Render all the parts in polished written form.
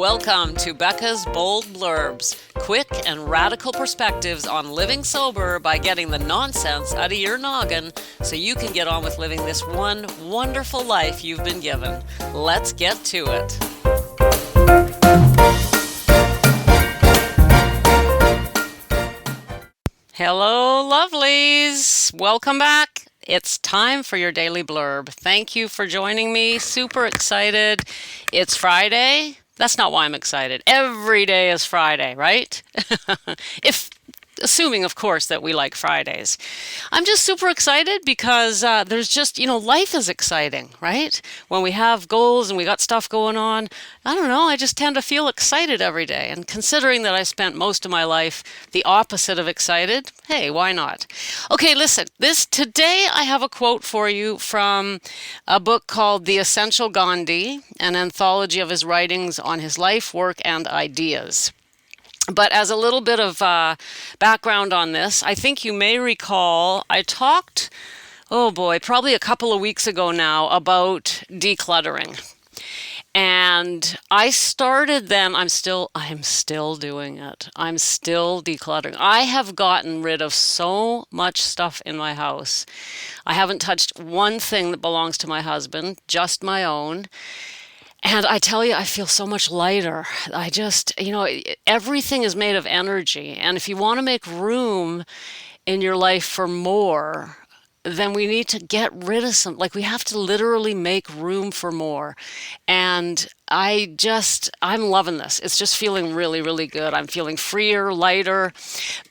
Welcome to Becca's Bold Blurbs, quick and radical perspectives on living sober by getting the nonsense out of your noggin so you can get on with living this one wonderful life you've been given. Let's get to it. Hello, lovelies. Welcome back. It's time for your daily blurb. Thank you for joining me. Super excited. It's Friday. That's not why I'm excited. Every day is Friday, right? If assuming, of course, that we like Fridays. I'm just super excited because there's just, life is exciting, right? When we have goals and we got stuff going on, I don't know, I just tend to feel excited every day. And considering that I spent most of my life the opposite of excited, hey, why not? Okay, listen, today I have a quote for you from a book called The Essential Gandhi, an anthology of his writings on his life, work, and ideas. But as a little bit of background on this, I think you may recall I talked, probably a couple of weeks ago now about decluttering. And I started then, I'm still doing it. I'm still decluttering. I have gotten rid of so much stuff in my house. I haven't touched one thing that belongs to my husband, just my own. And I tell you, I feel so much lighter. I just, everything is made of energy. And if you want to make room in your life for more, then we need to get rid of we have to literally make room for more. And I'm loving this. It's just feeling really, really good. I'm feeling freer, lighter.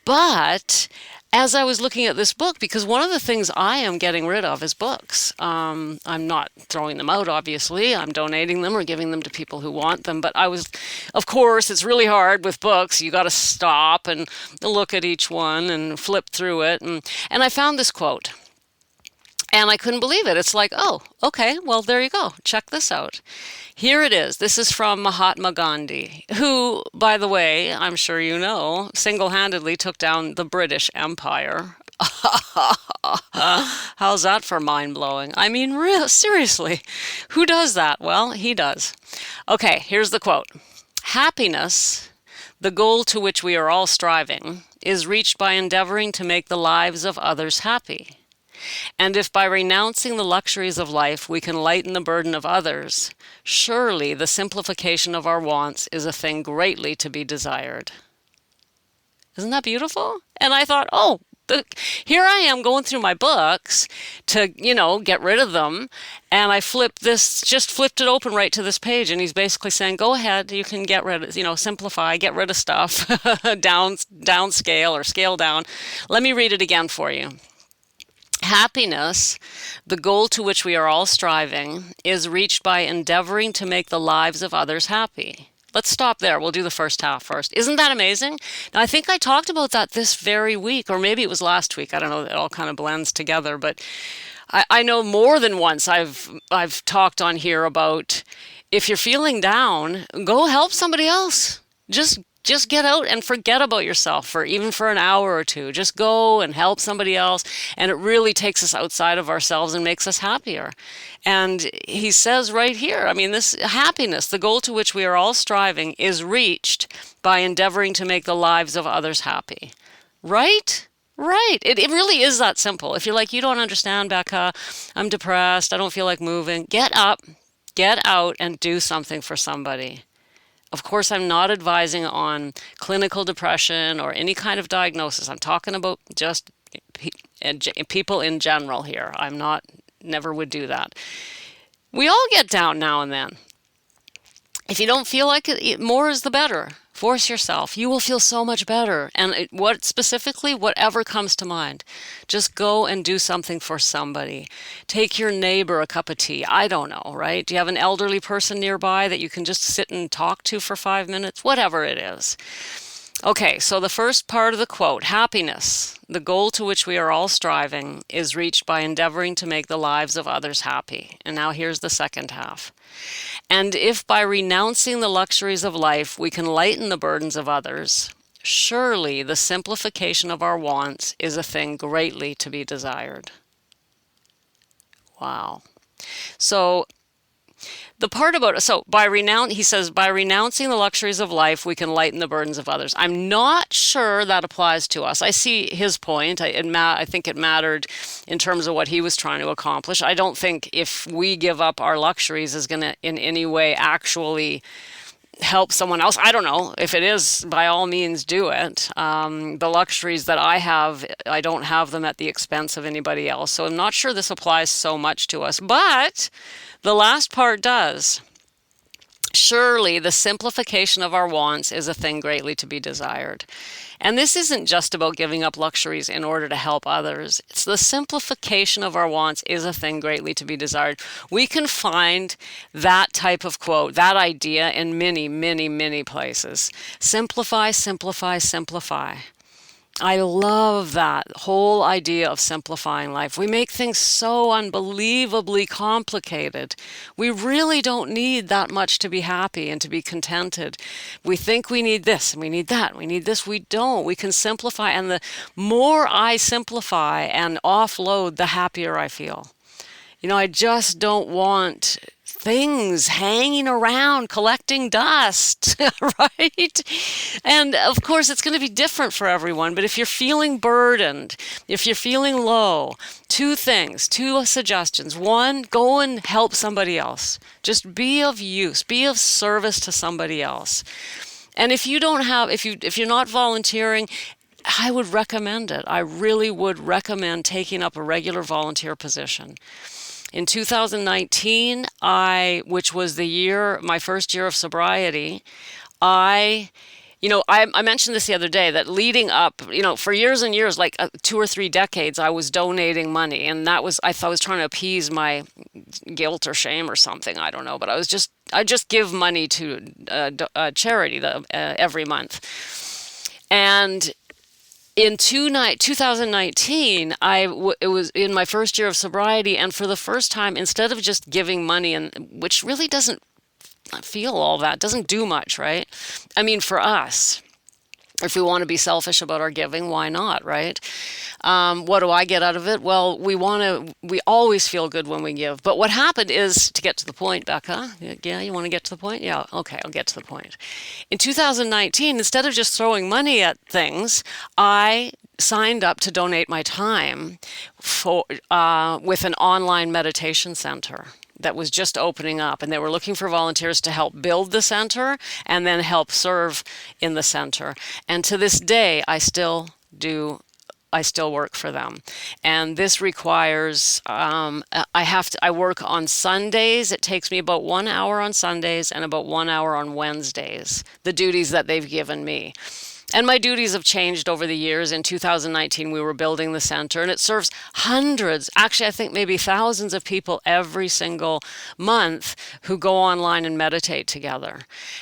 But as I was looking at this book, because one of the things I am getting rid of is books. I'm not throwing them out, obviously. I'm donating them or giving them to people who want them. But of course, it's really hard with books. You got to stop and look at each one and flip through it. And I found this quote. And I couldn't believe it. It's like, oh, okay, well, there you go. Check this out. Here it is. This is from Mahatma Gandhi, who, by the way, I'm sure you know, single-handedly took down the British Empire. How's that for mind-blowing? I mean, seriously, who does that? Well, he does. Okay, here's the quote. Happiness, the goal to which we are all striving, is reached by endeavoring to make the lives of others happy. And if by renouncing the luxuries of life we can lighten the burden of others, surely the simplification of our wants is a thing greatly to be desired. Isn't that beautiful? And I thought, here I am going through my books to, get rid of them. And I flipped it open right to this page. And he's basically saying, go ahead, you can get rid of, simplify, get rid of stuff, downscale or scale down. Let me read it again for you. Happiness, the goal to which we are all striving, is reached by endeavoring to make the lives of others happy. Let's stop there. We'll do the first half first. Isn't that amazing? Now, I think I talked about that this very week, or maybe it was last week. I don't know. It all kind of blends together. But I know more than once I've talked on here about if you're feeling down, go help somebody else. Just get out and forget about yourself even for an hour or two. Just go and help somebody else. And it really takes us outside of ourselves and makes us happier. And he says right here, this happiness, the goal to which we are all striving, is reached by endeavoring to make the lives of others happy. Right? Right. It really is that simple. If you're like, you don't understand, Becca, I'm depressed, I don't feel like moving, get up, get out, and do something for somebody. Of course, I'm not advising on clinical depression or any kind of diagnosis. I'm talking about just people in general here. Never would do that. We all get down now and then. If you don't feel like it, more is the better. Force yourself. You will feel so much better. And whatever comes to mind. Just go and do something for somebody. Take your neighbor a cup of tea. I don't know, right? Do you have an elderly person nearby that you can just sit and talk to for 5 minutes? Whatever it is. Okay, so the first part of the quote, happiness, the goal to which we are all striving, is reached by endeavoring to make the lives of others happy. And now here's the second half. And if by renouncing the luxuries of life we can lighten the burdens of others, surely the simplification of our wants is a thing greatly to be desired. Wow. So The part about so by renounce he says by renouncing the luxuries of life we can lighten the burdens of others. I'm not sure that applies to us. I see his point. I think it mattered in terms of what he was trying to accomplish. I don't think if we give up our luxuries is going to in any way actually help someone else. I don't know. If it is, by all means do it. The luxuries that I have, I don't have them at the expense of anybody else, so I'm not sure this applies so much to us, but the last part does. Surely the simplification of our wants is a thing greatly to be desired. And this isn't just about giving up luxuries in order to help others. It's the simplification of our wants is a thing greatly to be desired. We can find that type of quote, that idea in many, many, many places. Simplify, simplify, simplify. I love that whole idea of simplifying life. We make things so unbelievably complicated. We really don't need that much to be happy and to be contented. We think we need this and we need that, we need this. We don't. We can simplify, and the more I simplify and offload, the happier I feel. I just don't want things hanging around collecting dust, right? And of course, it's going to be different for everyone. But if you're feeling burdened, if you're feeling low, two things, two suggestions. One, go and help somebody else. Just be of use, be of service to somebody else. And if you don't have, if you're not volunteering, I would recommend it. I really would recommend taking up a regular volunteer position. In 2019, which was my first year of sobriety, I mentioned this the other day that leading up, for years and years, like 2 or 3 decades, I was donating money, and I thought I was trying to appease my guilt or shame or something. I don't know, but I just give money to a charity every month, and in 2019, it was in my first year of sobriety, and for the first time, instead of just giving money, which really doesn't feel all that, doesn't do much, right? I mean, for us, if we want to be selfish about our giving, why not, right? What do I get out of it? Well, we always feel good when we give. But what happened is, to get to the point, Becca, yeah, you want to get to the point? Yeah, okay, I'll get to the point. In 2019, instead of just throwing money at things, I signed up to donate my time with an online meditation center that was just opening up, and they were looking for volunteers to help build the center and then help serve in the center. And to this day, I still work for them. And this requires, I work on Sundays. It takes me about 1 hour on Sundays and about 1 hour on Wednesdays, the duties that they've given me. And my duties have changed over the years. In 2019, we were building the center, and it serves hundreds, actually, I think maybe thousands of people every single month who go online and meditate together.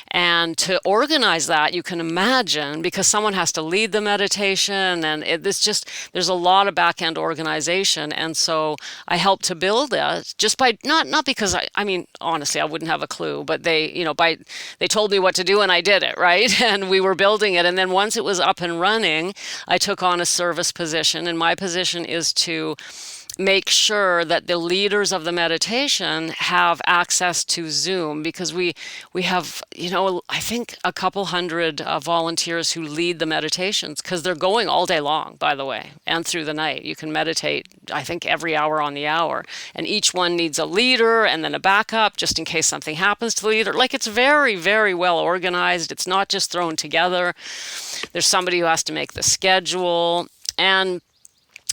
And to organize that, you can imagine, because someone has to lead the meditation, and there's a lot of back-end organization. And so I helped to build it just by, not because I mean, honestly, I wouldn't have a clue, but they told me what to do and I did it, right? And we were building it. And then once it was up and running, I took on a service position, and my position is to make sure that the leaders of the meditation have access to Zoom, because we have, I think a couple hundred volunteers who lead the meditations, because they're going all day long, by the way, and through the night. You can meditate, I think, every hour on the hour, and each one needs a leader and then a backup just in case something happens to the leader. Like, it's very, very well organized. It's not just thrown together. There's somebody who has to make the schedule. And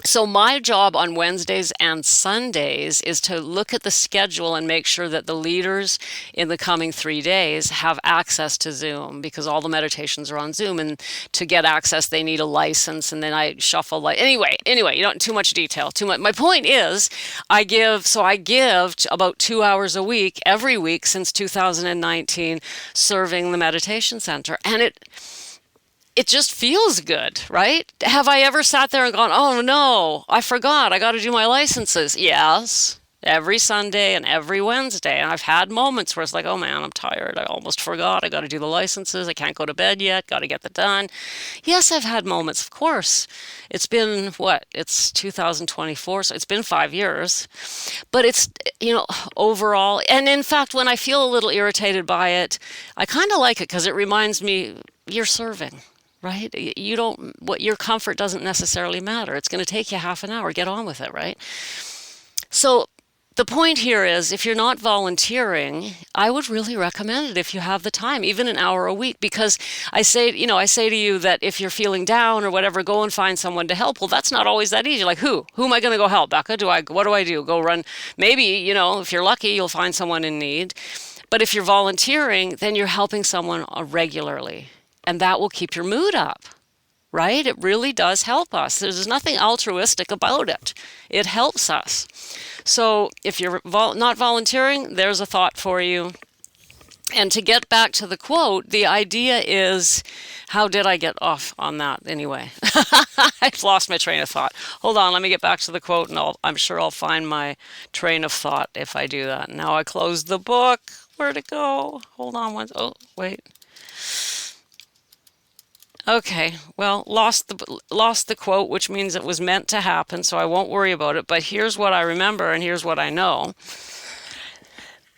so my job on Wednesdays and Sundays is to look at the schedule and make sure that the leaders in the coming 3 days have access to Zoom, because all the meditations are on Zoom, and to get access they need a license, and then I shuffle anyway, you don't too much detail. My point is, I give about 2 hours a week every week since 2019 serving the meditation center, and it just feels good, right? Have I ever sat there and gone, oh no, I forgot, I got to do my licenses? Yes. every Sunday and every Wednesday. And I've had moments where it's like, oh man, I'm tired. I almost forgot. I got to do the licenses. I can't go to bed yet. Got to get that done. Yes, I've had moments, of course. It's been what? It's 2024, so it's been 5 years. But it's, overall, and in fact, when I feel a little irritated by it, I kind of like it because it reminds me you're serving. Right? You don't, what your comfort doesn't necessarily matter. It's going to take you half an hour. Get on with it, right? So the point here is if you're not volunteering, I would really recommend it if you have the time, even an hour a week, because I say to you that if you're feeling down or whatever, go and find someone to help. Well, that's not always that easy. Like who? Who am I going to go help? Becca, what do I do? Go run. Maybe, if you're lucky, you'll find someone in need. But if you're volunteering, then you're helping someone regularly, and that will keep your mood up. Right? It really does help us. There's nothing altruistic about it. It helps us. So if you're not volunteering, there's a thought for you. And to get back to the quote, the idea is, how did I get off on that anyway? I've lost my train of thought. Hold on, let me get back to the quote, and I'm sure I'll find my train of thought if I do that. Now I closed the book. Where'd it go? Hold on one. Oh, wait. Okay, well, lost the quote, which means it was meant to happen, so I won't worry about it. But here's what I remember, and here's what I know: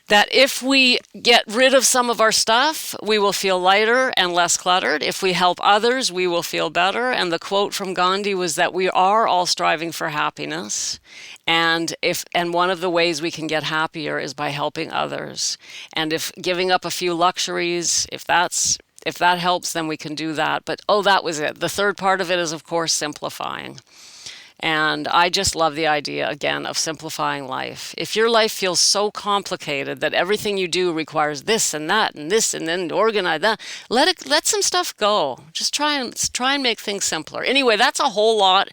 that if we get rid of some of our stuff, we will feel lighter and less cluttered. If we help others, we will feel better. And the quote from Gandhi was that we are all striving for happiness, and one of the ways we can get happier is by helping others. And if giving up a few luxuries, if that helps, then we can do that. But oh, that was it. The third part of it is, of course, simplifying. And I just love the idea, again, of simplifying life. If your life feels so complicated that everything you do requires this and that and this and then organize that, let some stuff go. Just try and make things simpler. Anyway, that's a whole lot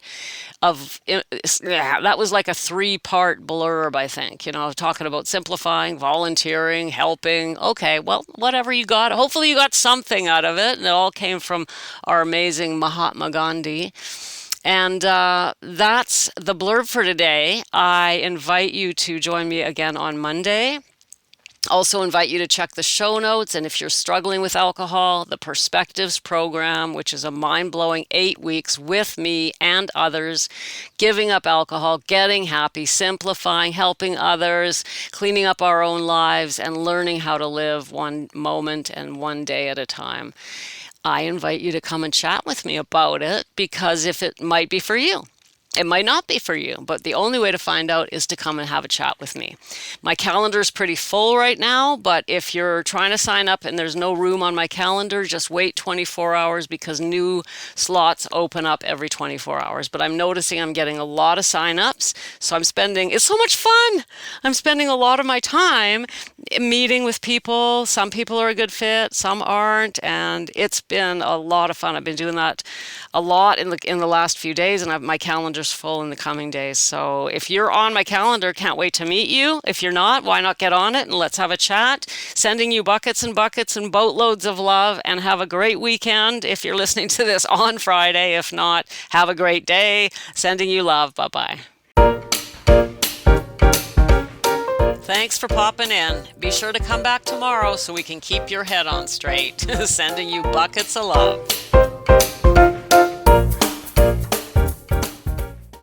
of, yeah, that was like a 3-part blurb, I think, talking about simplifying, volunteering, helping. Okay, well, whatever you got. Hopefully you got something out of it. And it all came from our amazing Mahatma Gandhi. And that's the blurb for today. I invite you to join me again on Monday. Also invite you to check the show notes. And if you're struggling with alcohol, the Perspectives program, which is a mind-blowing 8 weeks with me and others, giving up alcohol, getting happy, simplifying, helping others, cleaning up our own lives, and learning how to live one moment and one day at a time. I invite you to come and chat with me about it, because if it might be for you. It might not be for you, but the only way to find out is to come and have a chat with me. My calendar is pretty full right now, but if you're trying to sign up and there's no room on my calendar, just wait 24 hours because new slots open up every 24 hours. But I'm noticing I'm getting a lot of sign-ups, so it's so much fun. I'm spending a lot of my time meeting with people. Some people are a good fit, some aren't, and it's been a lot of fun. I've been doing that a lot in the last few days, and my calendar's full in the coming days. So if you're on my calendar, can't wait to meet you. If you're not, why not get on it and let's have a chat. Sending you buckets and buckets and boatloads of love, and have a great weekend if you're listening to this on Friday. If not, have a great day. Sending you love. Bye-bye. Thanks for popping in. Be sure to come back tomorrow so we can keep your head on straight. Sending you buckets of love.